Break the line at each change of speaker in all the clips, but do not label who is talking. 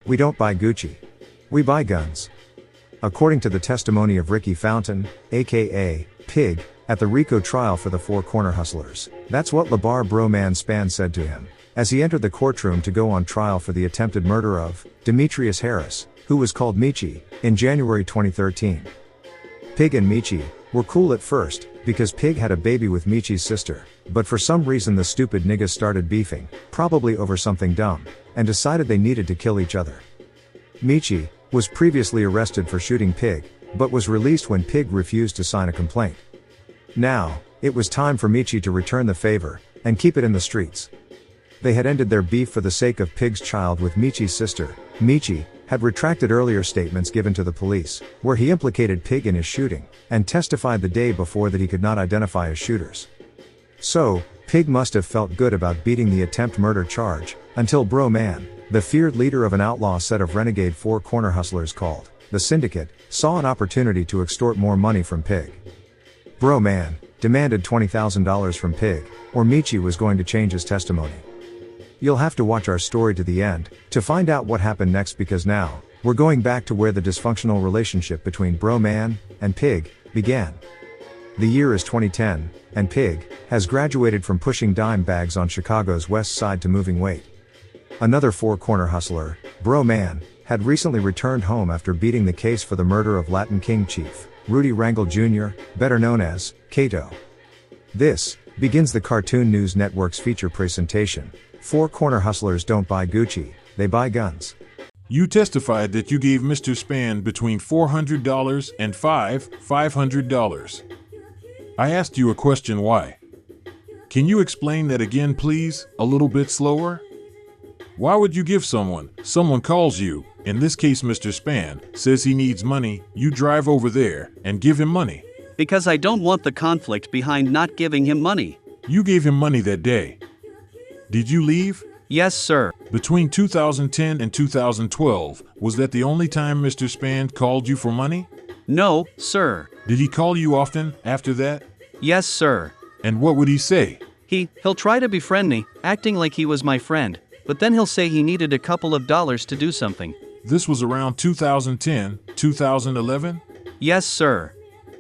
We don't buy Gucci. We buy guns. According to the testimony of Ricky Fountain, aka Pig, at the RICO trial for the Four Corner Hustlers, that's what Labar bro man Spann said to him as he entered the courtroom to go on trial for the attempted murder of Demetrius Harris, who was called Michi, in January 2013. Pig and Michi were cool at first, because Pig had a baby with Michi's sister, but for some reason the stupid niggas started beefing, probably over something dumb, and decided they needed to kill each other. Michi was previously arrested for shooting Pig, but was released when Pig refused to sign a complaint. Now, it was time for Michi to return the favor, and keep it in the streets. They had ended their beef for the sake of Pig's child with Michi's sister. Michi had retracted earlier statements given to the police, where he implicated Pig in his shooting, and testified the day before that he could not identify his shooters. So, Pig must have felt good about beating the attempt murder charge, until Bro Man, the feared leader of an outlaw set of renegade Four Corner Hustlers called the Syndicate, saw an opportunity to extort more money from Pig. Bro Man demanded $20,000 from Pig, or Michi was going to change his testimony. You'll have to watch our story to the end to find out what happened next, because now we're going back to where the dysfunctional relationship between Bro Man and Pig began. The year is 2010, and Pig has graduated from pushing dime bags on Chicago's west side to moving weight. Another Four Corner hustler, Bro Man, had recently returned home after beating the case for the murder of Latin King Chief Rudy Rangel Jr., better known as Kato. This begins the Cartoon News Network's feature presentation. Four Corner Hustlers don't buy Gucci, they buy guns.
You testified that you gave Mr. Spann between $400 and $500. I asked you a question, why? Can you explain that again, please, a little bit slower? Why would you give someone calls you, in this case Mr. Spann, says he needs money, you drive over there and give him money?
Because I don't want the conflict behind not giving him money.
You gave him money that day. Did you leave?
Yes, sir.
Between 2010 and 2012, was that the only time Mr. Spann called you for money?
No, sir.
Did he call you often after that?
Yes, sir.
And what would he say?
He'll try to befriend me, acting like he was my friend, but then he'll say he needed a couple of dollars to do something.
This was around 2010, 2011?
Yes, sir.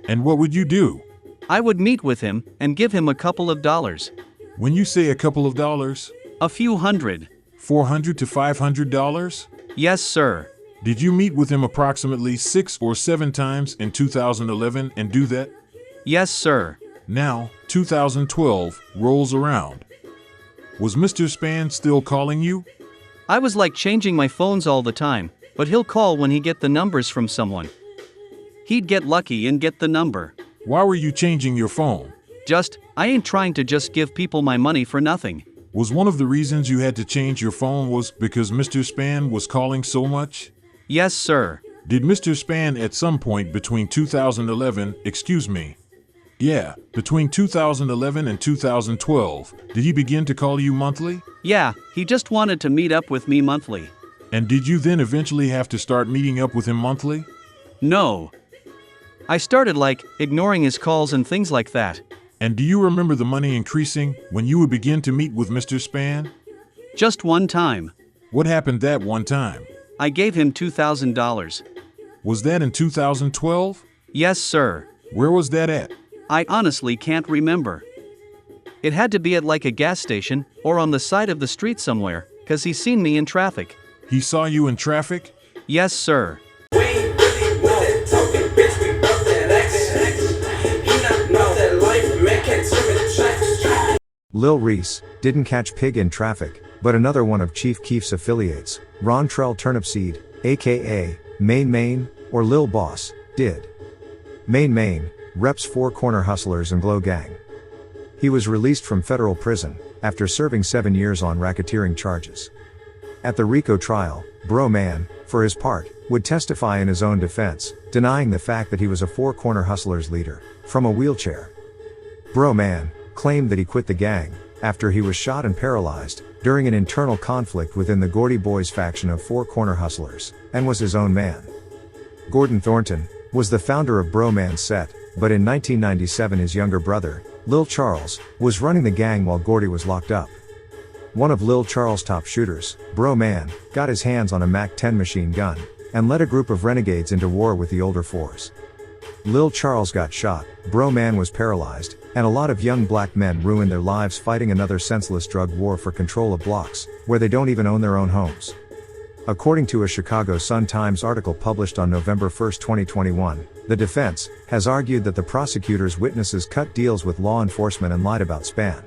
And what would you do?
I would meet with him and give him a couple of dollars.
When you say a couple of dollars?
A few hundred.
$400 to $500?
Yes, sir.
Did you meet with him approximately 6 or 7 times in 2011 and do that?
Yes, sir.
Now, 2012 rolls around. Was Mr. Spann still calling you?
I was like changing my phones all the time, but he'll call when he get the numbers from someone. He'd get lucky and get the number.
Why were you changing your phone?
I ain't trying to just give people my money for nothing.
Was one of the reasons you had to change your phone was because Mr. Spann was calling so much?
Yes, sir.
Did Mr. Spann at some point between 2011, between 2011 and 2012, did he begin to call you monthly?
Yeah, he just wanted to meet up with me monthly.
And did you then eventually have to start meeting up with him monthly?
No. I started ignoring his calls and things like that.
And do you remember the money increasing when you would begin to meet with Mr. Spann?
Just one time.
What happened that one time?
I gave him $2,000.
Was that in 2012?
Yes, sir.
Where was that at?
I honestly can't remember. It had to be at a gas station, or on the side of the street somewhere, 'cause he seen me in traffic.
He saw you in traffic?
Yes, sir.
Lil Reese didn't catch Pig in traffic, but another one of Chief Keef's affiliates, Rontrell Turnipseed, aka Main, or Lil Boss, did. Main reps Four Corner Hustlers and Glow Gang. He was released from federal prison after serving 7 years on racketeering charges. At the RICO trial, Bro Man, for his part, would testify in his own defense, denying the fact that he was a Four Corner Hustlers leader from a wheelchair. Bro Man claimed that he quit the gang after he was shot and paralyzed during an internal conflict within the Gordy Boys faction of Four Corner Hustlers, and was his own man. Gordon Thornton was the founder of Bro Man's set, but in 1997 his younger brother, Lil Charles, was running the gang while Gordy was locked up. One of Lil Charles' top shooters, Bro Man, got his hands on a MAC-10 machine gun, and led a group of renegades into war with the older fours. Lil Charles got shot, Bro Man was paralyzed, and a lot of young black men ruined their lives fighting another senseless drug war for control of blocks, where they don't even own their own homes. According to a Chicago Sun-Times article published on November 1, 2021, the defense has argued that the prosecutor's witnesses cut deals with law enforcement and lied about Spann.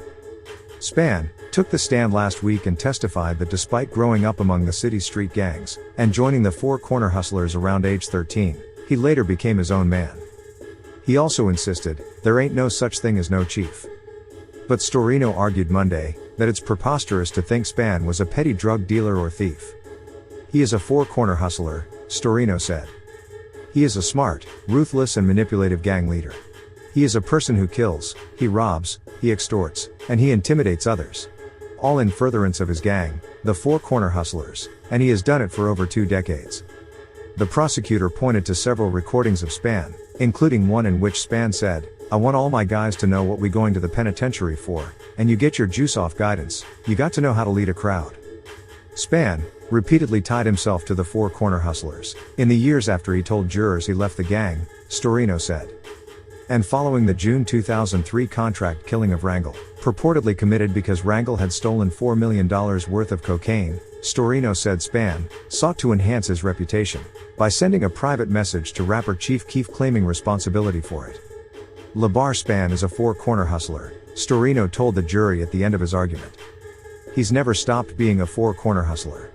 Spann took the stand last week and testified that despite growing up among the city's street gangs and joining the Four Corner Hustlers around age 13, he later became his own man. He also insisted, there ain't no such thing as no chief. But Storino argued Monday that it's preposterous to think Spann was a petty drug dealer or thief. He is a four-corner hustler, Storino said. He is a smart, ruthless and manipulative gang leader. He is a person who kills, he robs, he extorts, and he intimidates others. All in furtherance of his gang, the Four Corner Hustlers, and he has done it for over 2 decades. The prosecutor pointed to several recordings of Spann, including one in which Spann said, I want all my guys to know what we going to the penitentiary for, and you get your juice off guidance, you got to know how to lead a crowd. Spann repeatedly tied himself to the Four Corner Hustlers in the years after he told jurors he left the gang, Storino said. And following the June 2003 contract killing of Rangel, purportedly committed because Rangel had stolen $4 million worth of cocaine, Storino said Spann sought to enhance his reputation by sending a private message to rapper Chief Keef claiming responsibility for it. Labar Spann is a Four Corner Hustler, Storino told the jury at the end of his argument. He's never stopped being a Four Corner Hustler.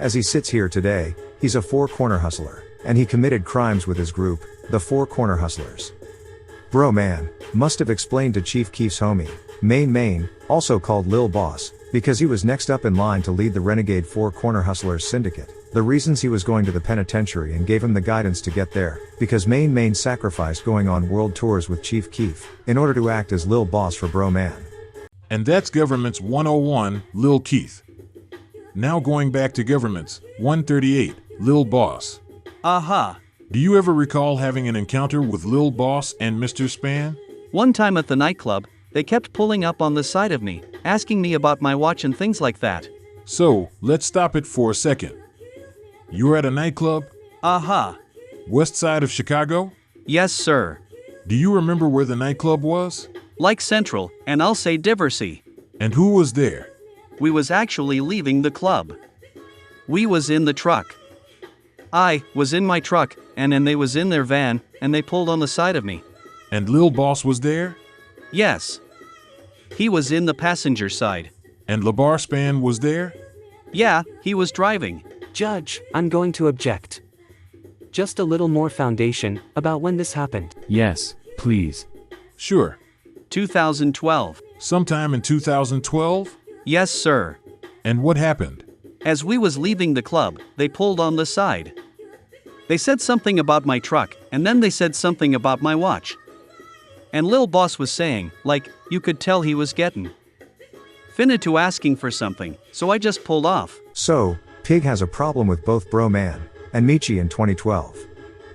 As he sits here today, he's a Four Corner Hustler, and he committed crimes with his group, the Four Corner Hustlers. Bro Man must have explained to Chief Keef's homie, Main, also called Lil Boss, because he was next up in line to lead the renegade Four Corner Hustlers syndicate, the reasons he was going to the penitentiary and gave him the guidance to get there, because Main sacrificed going on world tours with Chief Keef in order to act as Lil Boss for Bro Man.
And that's Government's 101, Lil Keith. Now going back to Government's 138, Lil Boss.
Aha.
Do you ever recall having an encounter with Lil Boss and Mr. Spann?
One time at the nightclub, they kept pulling up on the side of me, asking me about my watch and things like that.
So, let's stop it for a second. You were at a nightclub?
Aha.
West side of Chicago?
Yes, sir.
Do you remember where the nightclub was?
Like Central, and I'll say Diversey.
And who was there?
We was actually leaving the club. We was in the truck. I was in my truck, and then they was in their van, and they pulled on the side of me.
And Lil Boss was there?
Yes. He was in the passenger side.
And Labar Spann was there?
Yeah, he was driving.
Judge, I'm going to object. Just a little more foundation about when this happened.
Yes, please.
Sure.
2012.
Sometime in 2012?
Yes, sir.
And what happened?
As we was leaving the club, they pulled on the side. They said something about my truck, and then they said something about my watch. And Lil Boss was saying, like, you could tell he was getting finna to asking for something, so I just pulled off.
So, Pig has a problem with both Bro Man and Michi in 2012.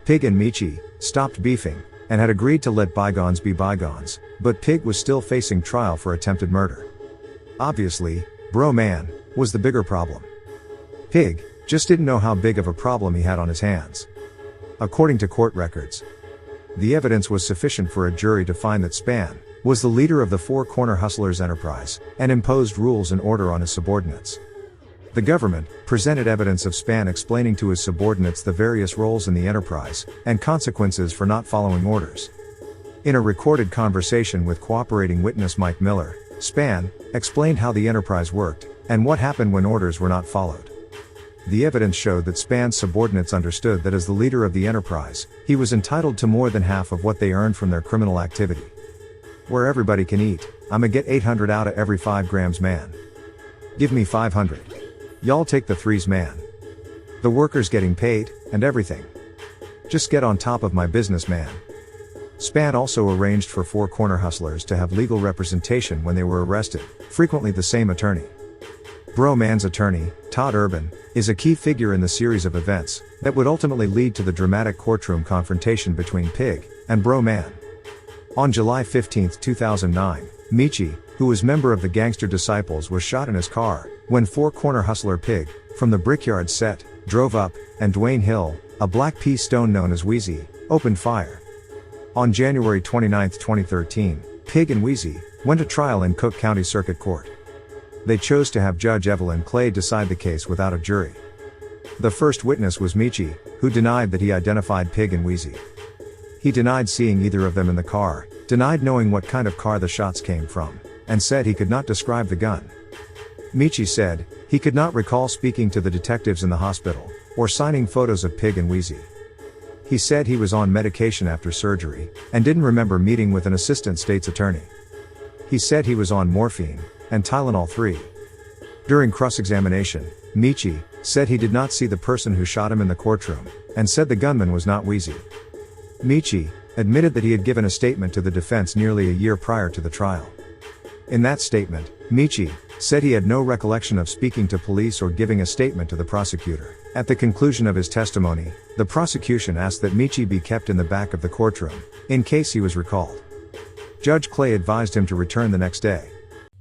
Pig and Michi stopped beefing and had agreed to let bygones be bygones, but Pig was still facing trial for attempted murder. Obviously, Bro Man was the bigger problem. Pig just didn't know how big of a problem he had on his hands. According to court records, the evidence was sufficient for a jury to find that Spann was the leader of the Four Corner Hustlers enterprise and imposed rules and order on his subordinates. The government presented evidence of Spann explaining to his subordinates the various roles in the enterprise and consequences for not following orders. In a recorded conversation with cooperating witness Mike Miller, Spann explained how the enterprise worked and what happened when orders were not followed. The evidence showed that Spann's subordinates understood that as the leader of the enterprise, he was entitled to more than half of what they earned from their criminal activity. Where everybody can eat, I'ma get 800 out of every 5 grams, man. Give me 500. Y'all take the 3s, man. The workers getting paid, and everything. Just get on top of my business, man. Spann also arranged for Four Corner Hustlers to have legal representation when they were arrested, frequently the same attorney. Bro Man's attorney, Todd Urban, is a key figure in the series of events that would ultimately lead to the dramatic courtroom confrontation between Pig and Bro Man. On July 15, 2009, Michi, who was member of the Gangster Disciples, was shot in his car when four-corner hustler Pig, from the Brickyard set, drove up, and Dwayne Hill, a black pea stone known as Wheezy, opened fire. On January 29, 2013, Pig and Wheezy went to trial in Cook County Circuit Court. They chose to have Judge Evelyn Clay decide the case without a jury. The first witness was Michi, who denied that he identified Pig and Wheezy. He denied seeing either of them in the car, denied knowing what kind of car the shots came from, and said he could not describe the gun. Michi said he could not recall speaking to the detectives in the hospital, or signing photos of Pig and Wheezy. He said he was on medication after surgery, and didn't remember meeting with an assistant state's attorney. He said he was on morphine, and Tylenol 3. During cross-examination, Michi said he did not see the person who shot him in the courtroom, and said the gunman was not Wheezy. Michi admitted that he had given a statement to the defense nearly a year prior to the trial. In that statement, Michi said he had no recollection of speaking to police or giving a statement to the prosecutor. At the conclusion of his testimony, the prosecution asked that Michi be kept in the back of the courtroom, in case he was recalled. Judge Clay advised him to return the next day.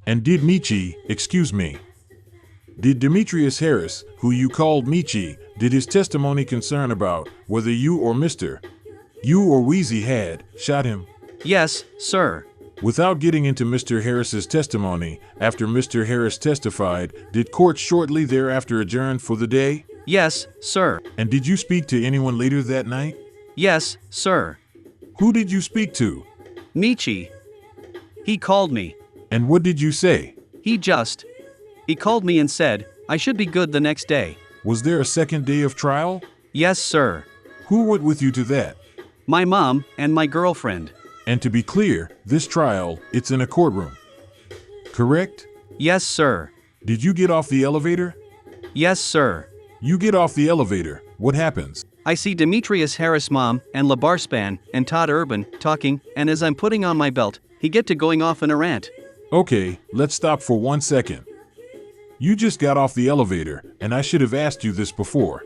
And did Demetrius Harris, who you called Michi, did his testimony concern about whether you or Wheezy had shot him?
Yes, sir.
Without getting into Mr. Harris's testimony, after Mr. Harris testified, did court shortly thereafter adjourn for the day?
Yes, sir.
And did you speak to anyone later that night?
Yes, sir.
Who did you speak to?
Michi. He called me.
And what did you say?
He called me and said I should be good the next day.
Was there a second day of trial?
Yes, sir.
Who went with you to that?
My mom and my girlfriend.
And to be clear, this trial, it's in a courtroom. Correct?
Yes, sir.
Did you get off the elevator?
Yes, sir.
You get off the elevator. What happens?
I see Demetrius Harris' mom and Labar Spann and Todd Urban talking, and as I'm putting on my belt, he get to going off in a rant.
Okay, let's stop for 1 second. You just got off the elevator, and I should have asked you this before.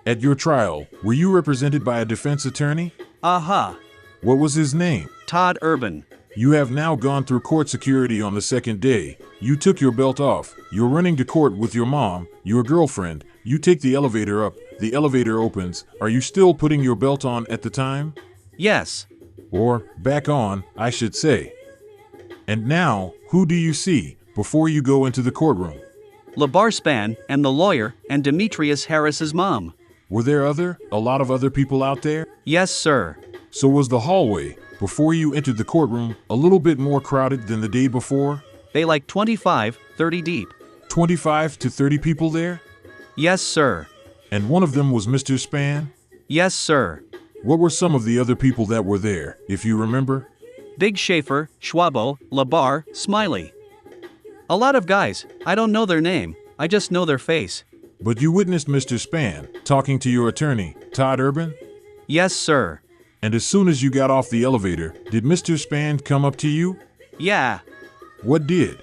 At your trial, were you represented by a defense attorney?
Aha.
What was his name?
Todd Urban.
You have now gone through court security on the second day. You took your belt off. You're running to court with your mom, your girlfriend. You take the elevator up. The elevator opens. Are you still putting your belt on at the time?
Yes.
Or, back on, I should say. And now, who do you see before you go into the courtroom?
Labar Spann and the lawyer and Demetrius Harris's mom.
Were there a lot of other people out there?
Yes, sir.
So was the hallway, before you entered the courtroom, a little bit more crowded than the day before?
They like 25, 30 deep.
25 to 30 people there?
Yes, sir.
And one of them was Mr. Spann?
Yes, sir.
What were some of the other people that were there, if you remember?
Big Schaefer, Schwabo, Labar, Smiley. A lot of guys. I don't know their name. I just know their face.
But you witnessed Mr. Spann talking to your attorney, Todd Urban?
Yes, sir.
And as soon as you got off the elevator, did Mr. Spann come up to you?
Yeah.
What did?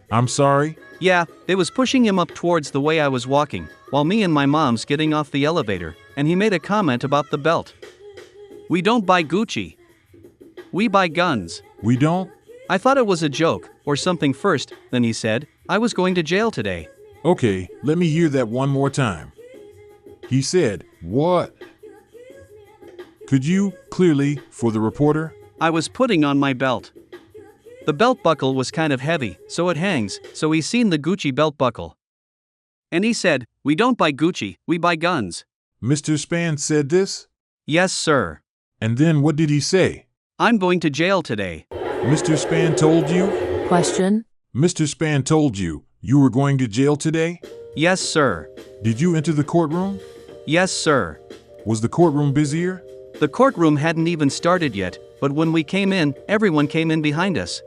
I'm sorry?
Yeah, they was pushing him up towards the way I was walking, while me and my mom's getting off the elevator, and he made a comment about the belt. We don't buy Gucci. We buy guns.
We don't?
I thought it was a joke, or something first, then he said, I was going to jail today.
Okay, let me hear that one more time. He said, what? Could you, clearly, for the reporter?
I was putting on my belt. The belt buckle was kind of heavy, so it hangs, so he seen the Gucci belt buckle. And he said, we don't buy Gucci, we buy guns.
Mr. Spann said this?
Yes, sir.
And then what did he say?
I'm going to jail today.
Mr. Spann told you?
Question?
Mr. Spann told you were going to jail today?
Yes, sir.
Did you enter the courtroom?
Yes, sir.
Was the courtroom busier?
The courtroom hadn't even started yet, but when we came in, everyone came in behind us.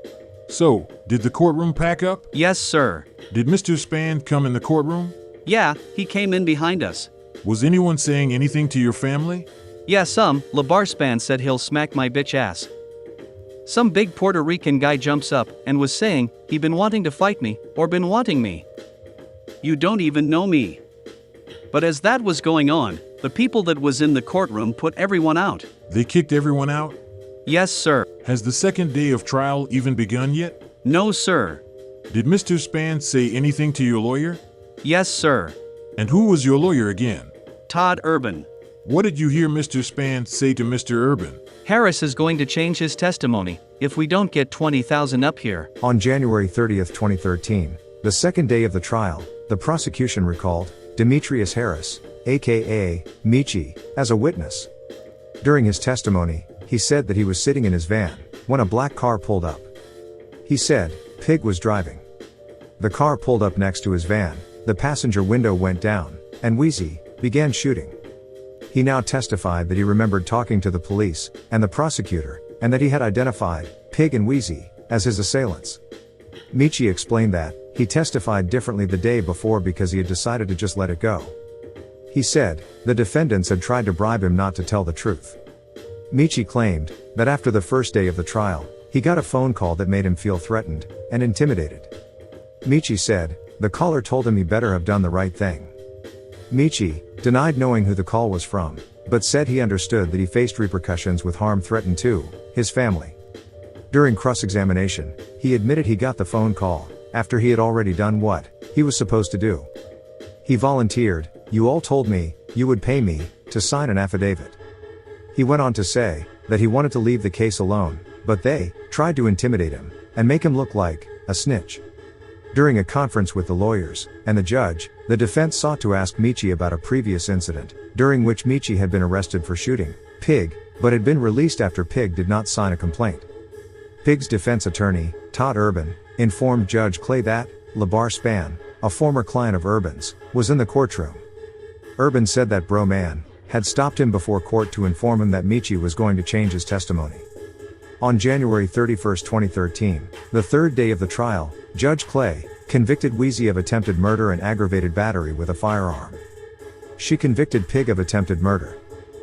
So, did the courtroom pack up?
Yes, sir.
Did Mr. Spann come in the courtroom?
Yeah, he came in behind us.
Was anyone saying anything to your family?
Yeah, Labar Spann said he'll smack my bitch ass. Some big Puerto Rican guy jumps up and was saying he been wanting to fight me, or been wanting me. You don't even know me. But as that was going on, the people that was in the courtroom put everyone out.
They kicked everyone out?
Yes, sir.
Has the second day of trial even begun yet?
No, sir.
Did Mr. Spann say anything to your lawyer?
Yes, sir.
And who was your lawyer again?
Todd Urban.
What did you hear Mr. Spann say to Mr. Urban?
Harris is going to change his testimony if we don't get 20,000 up here.
On January 30th, 2013, the second day of the trial, the prosecution recalled Demetrius Harris, aka Michi, as a witness. During his testimony, he said that he was sitting in his van when a black car pulled up. He said, Pig was driving. The car pulled up next to his van, the passenger window went down, and Wheezy began shooting. He now testified that he remembered talking to the police and the prosecutor, and that he had identified Pig and Wheezy as his assailants. Michi explained that he testified differently the day before because he had decided to just let it go. He said the defendants had tried to bribe him not to tell the truth. Michi claimed that after the first day of the trial, he got a phone call that made him feel threatened and intimidated. Michi said the caller told him he better have done the right thing. Michi denied knowing who the call was from, but said he understood that he faced repercussions with harm threatened to his family. During cross-examination, he admitted he got the phone call after he had already done what he was supposed to do. He volunteered, "You all told me you would pay me to sign an affidavit." He went on to say that he wanted to leave the case alone, but they tried to intimidate him and make him look like a snitch. During a conference with the lawyers and the judge, the defense sought to ask Michi about a previous incident, during which Michi had been arrested for shooting Pig, but had been released after Pig did not sign a complaint. Pig's defense attorney, Todd Urban, informed Judge Clay that Labar Spann, a former client of Urban's, was in the courtroom. Urban said that Bro Man had stopped him before court to inform him that Michi was going to change his testimony. On January 31, 2013, the third day of the trial, Judge Clay convicted Wheezy of attempted murder and aggravated battery with a firearm. She convicted Pig of attempted murder.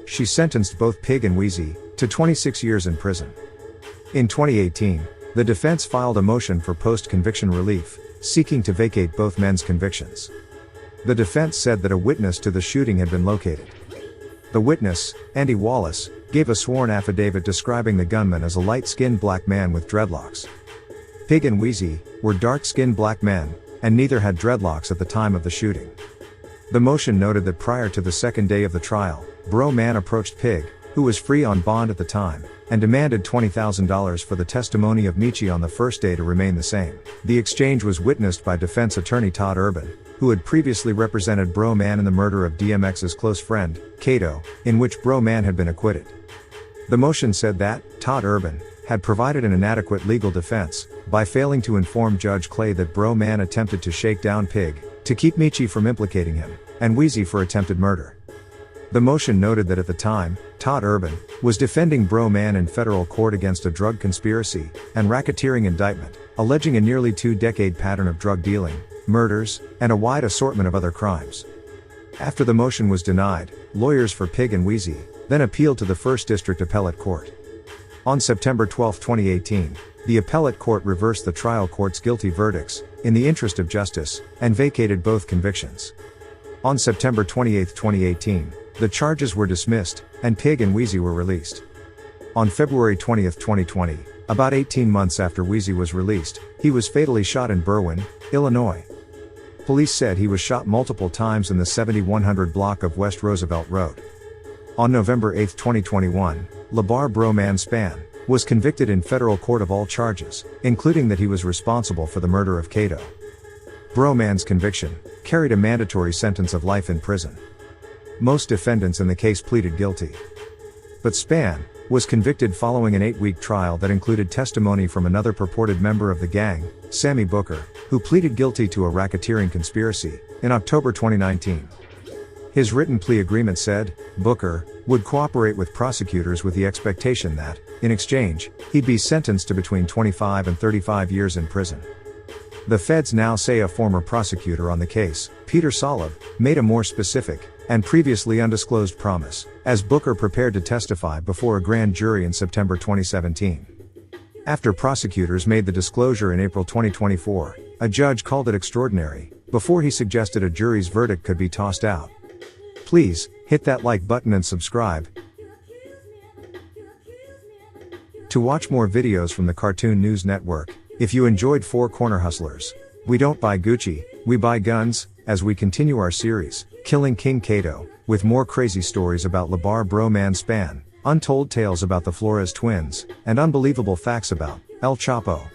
She sentenced both Pig and Wheezy to 26 years in prison. In 2018, the defense filed a motion for post-conviction relief, seeking to vacate both men's convictions. The defense said that a witness to the shooting had been located. The witness, Andy Wallace, gave a sworn affidavit describing the gunman as a light-skinned black man with dreadlocks. Pig and Wheezy were dark-skinned black men, and neither had dreadlocks at the time of the shooting. The motion noted that prior to the second day of the trial, Bro Man approached Pig, who was free on bond at the time, and demanded $20,000 for the testimony of Michi on the first day to remain the same. The exchange was witnessed by defense attorney Todd Urban, who had previously represented Bro Man in the murder of DMX's close friend, Kato, in which Bro Man had been acquitted. The motion said that Todd Urban had provided an inadequate legal defense by failing to inform Judge Clay that Bro Man attempted to shake down Pig to keep Michi from implicating him, and Wheezy for attempted murder. The motion noted that at the time, Todd Urban was defending Bro Man in federal court against a drug conspiracy and racketeering indictment, alleging a nearly two-decade pattern of drug dealing, murders, and a wide assortment of other crimes. After the motion was denied, lawyers for Pig and Wheezy then appealed to the First District Appellate Court. On September 12, 2018, the appellate court reversed the trial court's guilty verdicts in the interest of justice and vacated both convictions. On September 28, 2018, the charges were dismissed, and Pig and Wheezy were released. On February 20, 2020, about 18 months after Wheezy was released, he was fatally shot in Berwyn, Illinois. Police said he was shot multiple times in the 7100 block of West Roosevelt Road. On November 8, 2021, Labar Bro Man Spann was convicted in federal court of all charges, including that he was responsible for the murder of Kato. Bro Man's conviction carried a mandatory sentence of life in prison. Most defendants in the case pleaded guilty. But Spann was convicted following an 8-week trial that included testimony from another purported member of the gang, Sammy Booker, who pleaded guilty to a racketeering conspiracy in October 2019. His written plea agreement said Booker would cooperate with prosecutors with the expectation that, in exchange, he'd be sentenced to between 25 and 35 years in prison. The feds now say a former prosecutor on the case, Peter Solib, made a more specific and previously undisclosed promise, as Booker prepared to testify before a grand jury in September 2017. After prosecutors made the disclosure in April 2024, a judge called it extraordinary, before he suggested a jury's verdict could be tossed out. Please hit that like button and subscribe. To watch more videos from the Cartoon News Network, if you enjoyed Four Corner Hustlers, We Don't Buy Gucci, We Buy Guns, as we continue our series, Killing King Kato, with more crazy stories about Labar bro man Spann, untold tales about the Flores twins, and unbelievable facts about El Chapo.